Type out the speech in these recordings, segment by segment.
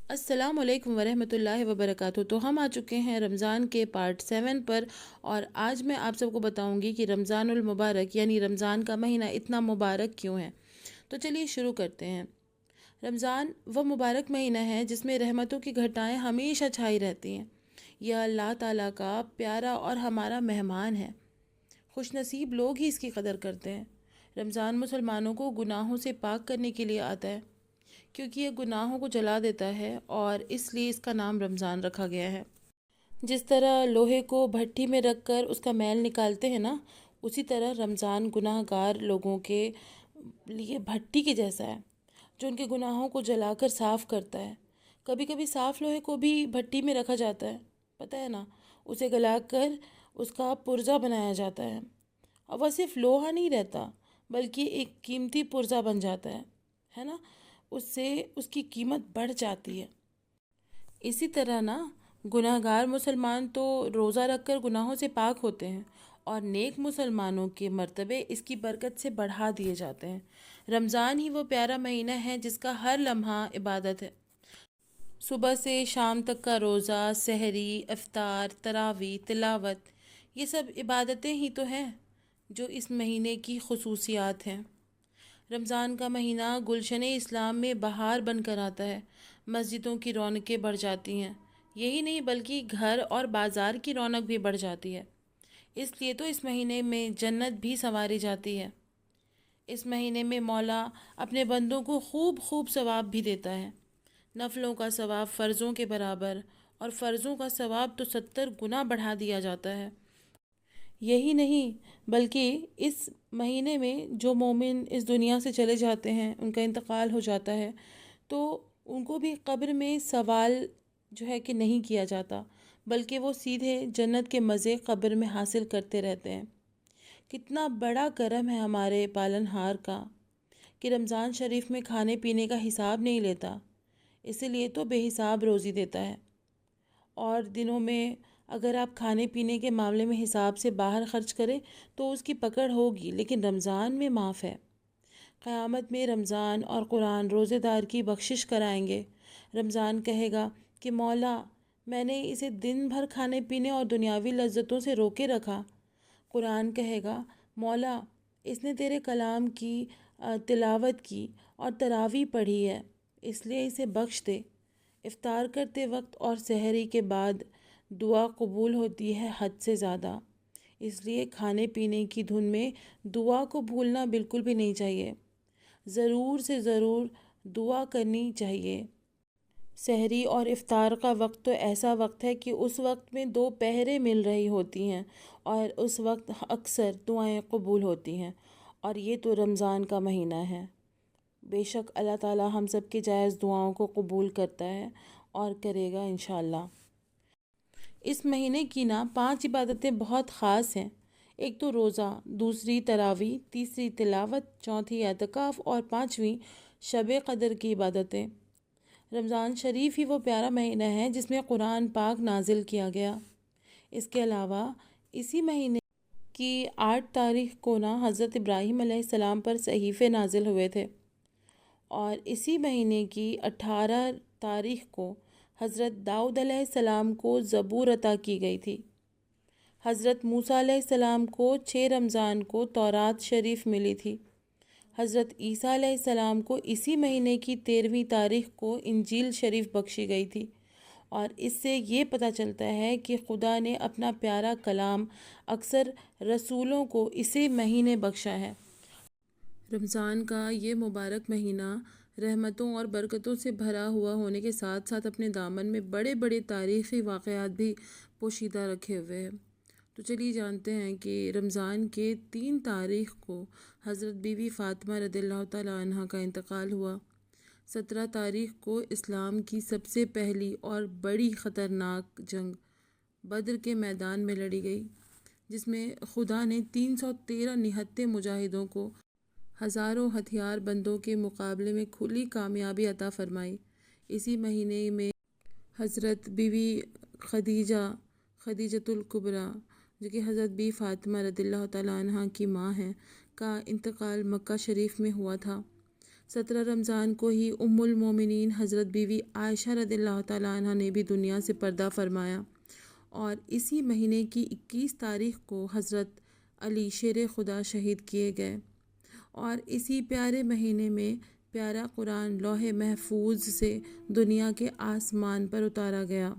السلام علیکم ورحمۃ اللہ وبرکاتہ۔ تو ہم آ چکے ہیں رمضان کے پارٹ 7 پر، اور آج میں آپ سب کو بتاؤں گی کہ رمضان المبارک یعنی رمضان کا مہینہ اتنا مبارک کیوں ہے۔ تو چلیے شروع کرتے ہیں۔ رمضان وہ مبارک مہینہ ہے جس میں رحمتوں کی گھٹائیں ہمیشہ چھائی رہتی ہیں۔ یہ اللہ تعالیٰ کا پیارا اور ہمارا مہمان ہے۔ خوش نصیب لوگ ہی اس کی قدر کرتے ہیں۔ رمضان مسلمانوں کو گناہوں سے پاک کرنے کے لیے آتا ہے، کیونکہ یہ گناہوں کو جلا دیتا ہے، اور اس لیے اس کا نام رمضان رکھا گیا ہے۔ جس طرح لوہے کو بھٹی میں رکھ کر اس کا میل نکالتے ہیں نا، اسی طرح رمضان گناہ گار لوگوں کے لیے بھٹی کے جیسا ہے، جو ان کے گناہوں کو جلا کر صاف کرتا ہے۔ کبھی کبھی صاف لوہے کو بھی بھٹی میں رکھا جاتا ہے، پتہ ہے نا، اسے گلا کر اس کا پرزہ بنایا جاتا ہے، اور وہ صرف لوہا نہیں رہتا بلکہ ایک قیمتی پرزہ بن جاتا ہے نا، اس سے اس کی قیمت بڑھ جاتی ہے۔ اسی طرح نا، گناہ گار مسلمان تو روزہ رکھ کر گناہوں سے پاک ہوتے ہیں، اور نیک مسلمانوں کے مرتبے اس کی برکت سے بڑھا دیے جاتے ہیں۔ رمضان ہی وہ پیارا مہینہ ہے جس کا ہر لمحہ عبادت ہے۔ صبح سے شام تک کا روزہ، سحری، افطار، تراویح، تلاوت، یہ سب عبادتیں ہی تو ہیں جو اس مہینے کی خصوصیات ہیں۔ رمضان کا مہینہ گلشن اسلام میں بہار بن کر آتا ہے۔ مسجدوں کی رونقیں بڑھ جاتی ہیں، یہی نہیں بلکہ گھر اور بازار کی رونق بھی بڑھ جاتی ہے۔ اس لیے تو اس مہینے میں جنت بھی سنواری جاتی ہے۔ اس مہینے میں مولا اپنے بندوں کو خوب خوب ثواب بھی دیتا ہے۔ نفلوں کا ثواب فرضوں کے برابر، اور فرضوں کا ثواب تو 70 گنا بڑھا دیا جاتا ہے۔ یہی نہیں بلکہ اس مہینے میں جو مومن اس دنیا سے چلے جاتے ہیں، ان کا انتقال ہو جاتا ہے، تو ان کو بھی قبر میں سوال جو ہے کہ نہیں کیا جاتا، بلکہ وہ سیدھے جنت کے مزے قبر میں حاصل کرتے رہتے ہیں۔ کتنا بڑا کرم ہے ہمارے پالنہار کا کہ رمضان شریف میں کھانے پینے کا حساب نہیں لیتا، اسی لیے تو بے حساب روزی دیتا ہے۔ اور دنوں میں اگر آپ کھانے پینے کے معاملے میں حساب سے باہر خرچ کریں تو اس کی پکڑ ہوگی، لیکن رمضان میں معاف ہے۔ قیامت میں رمضان اور قرآن روزے دار کی بخشش کرائیں گے۔ رمضان کہے گا کہ مولا، میں نے اسے دن بھر کھانے پینے اور دنیاوی لذتوں سے روکے رکھا۔ قرآن کہے گا، مولا، اس نے تیرے کلام کی تلاوت کی اور تراویح پڑھی ہے، اس لیے اسے بخش دے۔ افطار کرتے وقت اور سحری کے بعد دعا قبول ہوتی ہے حد سے زیادہ، اس لیے کھانے پینے کی دھن میں دعا کو بھولنا بالکل بھی نہیں چاہیے۔ ضرور سے ضرور دعا کرنی چاہیے۔ سحری اور افطار کا وقت تو ایسا وقت ہے کہ اس وقت میں 2 پہریں مل رہی ہوتی ہیں، اور اس وقت اکثر دعائیں قبول ہوتی ہیں، اور یہ تو رمضان کا مہینہ ہے۔ بے شک اللہ تعالی ہم سب کی جائز دعاؤں کو قبول کرتا ہے، اور کرے گا انشاءاللہ۔ اس مہینے کی 5 عبادتیں بہت خاص ہیں۔ ایک تو روزہ، دوسری تراویح، تیسری تلاوت، چوتھی اعتکاف، اور 5ویں شب قدر کی عبادتیں۔ رمضان شریف ہی وہ پیارا مہینہ ہے جس میں قرآن پاک نازل کیا گیا۔ اس کے علاوہ اسی مہینے کی 8 تاریخ کو حضرت ابراہیم علیہ السلام پر صحیفے نازل ہوئے تھے، اور اسی مہینے کی 18 تاریخ کو حضرت داؤد علیہ السلام کو زبور عطا کی گئی تھی۔ حضرت موسیٰ علیہ السلام کو 6 رمضان کو تورات شریف ملی تھی۔ حضرت عیسیٰ علیہ السلام کو اسی مہینے کی 13ویں تاریخ کو انجیل شریف بخشی گئی تھی، اور اس سے یہ پتہ چلتا ہے کہ خدا نے اپنا پیارا کلام اکثر رسولوں کو اسی مہینے بخشا ہے۔ رمضان کا یہ مبارک مہینہ رحمتوں اور برکتوں سے بھرا ہوا ہونے کے ساتھ ساتھ اپنے دامن میں بڑے بڑے تاریخی واقعات بھی پوشیدہ رکھے ہوئے ہیں۔ تو چلیے جانتے ہیں کہ رمضان کے 3 تاریخ کو حضرت بی بی فاطمہ رضی اللہ تعالیٰ عنہ کا انتقال ہوا۔ 17 تاریخ کو اسلام کی سب سے پہلی اور بڑی خطرناک جنگ بدر کے میدان میں لڑی گئی، جس میں خدا نے 313 نہتے مجاہدوں کو ہزاروں ہتھیار بندوں کے مقابلے میں کھلی کامیابی عطا فرمائی۔ اسی مہینے میں حضرت بی بی خدیجۃ الکبریٰ، جو کہ حضرت بی فاطمہ رضی اللہ تعالیٰ عنہ کی ماں ہیں، کا انتقال مکہ شریف میں ہوا تھا۔ 17 رمضان کو ہی ام المومنین حضرت بیوی عائشہ رضی اللہ تعالیٰ عنہ نے بھی دنیا سے پردہ فرمایا، اور اسی مہینے کی 21 تاریخ کو حضرت علی شیر خدا شہید کیے گئے، اور اسی پیارے مہینے میں پیارا قرآن لوح محفوظ سے دنیا کے آسمان پر اتارا گیا۔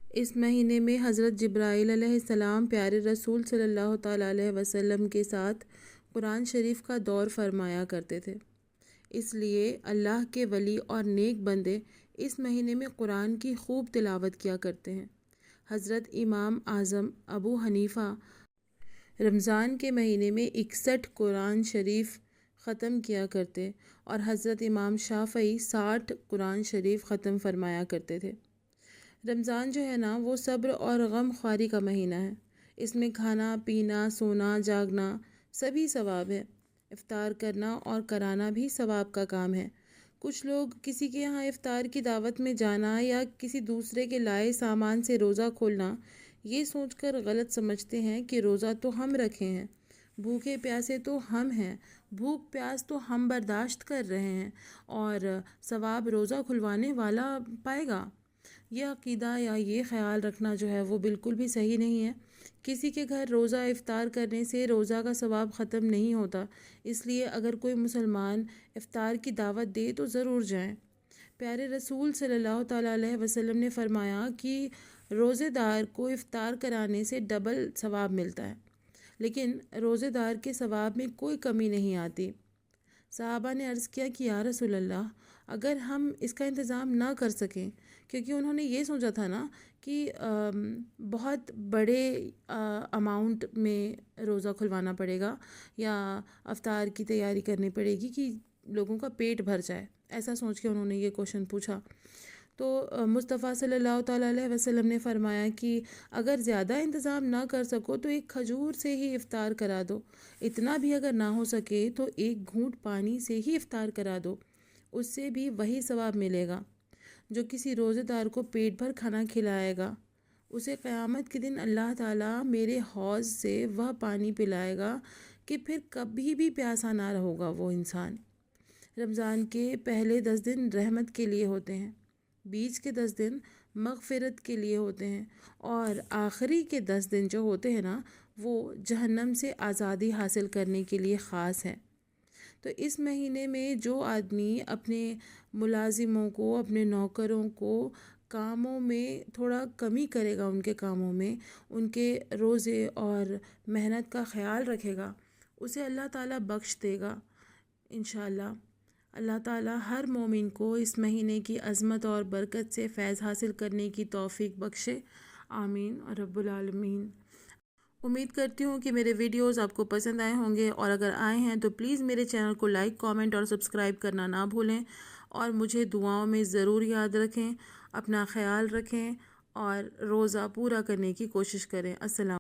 اس مہینے میں حضرت جبرائیل علیہ السلام پیارے رسول صلی اللہ تعالیٰ علیہ وسلم کے ساتھ قرآن شریف کا دور فرمایا کرتے تھے، اس لیے اللہ کے ولی اور نیک بندے اس مہینے میں قرآن کی خوب تلاوت کیا کرتے ہیں۔ حضرت امام اعظم ابو حنیفہ رمضان کے مہینے میں 61 قرآن شریف ختم کیا کرتے، اور حضرت امام شافعی 60 قرآن شریف ختم فرمایا کرتے تھے۔ رمضان جو ہے نا وہ صبر اور غم خواری کا مہینہ ہے۔ اس میں کھانا پینا سونا جاگنا سبھی ثواب ہے، افطار کرنا اور کرانا بھی ثواب کا کام ہے۔ کچھ لوگ کسی کے یہاں افطار کی دعوت میں جانا یا کسی دوسرے کے لائے سامان سے روزہ کھولنا یہ سوچ کر غلط سمجھتے ہیں کہ روزہ تو ہم رکھے ہیں، بھوکے پیاسے تو ہم ہیں، بھوک پیاس تو ہم برداشت کر رہے ہیں، اور ثواب روزہ کھلوانے والا پائے گا۔ یہ عقیدہ یا یہ خیال رکھنا جو ہے وہ بالکل بھی صحیح نہیں ہے۔ کسی کے گھر روزہ افطار کرنے سے روزہ کا ثواب ختم نہیں ہوتا، اس لیے اگر کوئی مسلمان افطار کی دعوت دے تو ضرور جائیں۔ پیارے رسول صلی اللہ تعالیٰ علیہ وسلم نے فرمایا کہ روزے دار کو افطار کرانے سے ڈبل ثواب ملتا ہے، لیکن روزے دار کے ثواب میں کوئی کمی نہیں آتی۔ صحابہ نے عرض کیا کہ یا رسول اللہ، اگر ہم اس کا انتظام نہ کر سکیں، کیونکہ انہوں نے یہ سوچا تھا نا کہ بہت بڑے اماؤنٹ میں روزہ کھلوانا پڑے گا یا افطار کی تیاری کرنی پڑے گی کہ لوگوں کا پیٹ بھر جائے، ایسا سوچ کے انہوں نے یہ کوشچن پوچھا۔ تو مصطفیٰ صلی اللہ تعالیٰ علیہ وسلم نے فرمایا کہ اگر زیادہ انتظام نہ کر سکو تو ایک کھجور سے ہی افطار کرا دو، اتنا بھی اگر نہ ہو سکے تو ایک گھونٹ پانی سے ہی افطار کرا دو، اس سے بھی وہی ثواب ملے گا۔ جو کسی روزے دار کو پیٹ بھر کھانا کھلائے گا اسے قیامت کے دن اللہ تعالیٰ میرے حوض سے وہ پانی پلائے گا کہ پھر کبھی بھی پیاسا نہ رہے وہ انسان۔ رمضان کے پہلے 10 دن رحمت کے لیے ہوتے ہیں، بیچ کے 10 دن مغفرت کے لیے ہوتے ہیں، اور آخری کے 10 دن جو ہوتے ہیں نا وہ جہنم سے آزادی حاصل کرنے کے لیے خاص ہیں۔ تو اس مہینے میں جو آدمی اپنے ملازموں کو، اپنے نوکروں کو کاموں میں تھوڑا کمی کرے گا، ان کے کاموں میں ان کے روزے اور محنت کا خیال رکھے گا، اسے اللہ تعالیٰ بخش دے گا انشاءاللہ۔ اللہ تعالیٰ ہر مومن کو اس مہینے کی عظمت اور برکت سے فیض حاصل کرنے کی توفیق بخشے، آمین رب العالمین۔ امید کرتی ہوں کہ میرے ویڈیوز آپ کو پسند آئے ہوں گے، اور اگر آئے ہیں تو پلیز میرے چینل کو لائک، کامنٹ اور سبسکرائب کرنا نہ بھولیں، اور مجھے دعاؤں میں ضرور یاد رکھیں، اپنا خیال رکھیں اور روزہ پورا کرنے کی کوشش کریں۔ السلام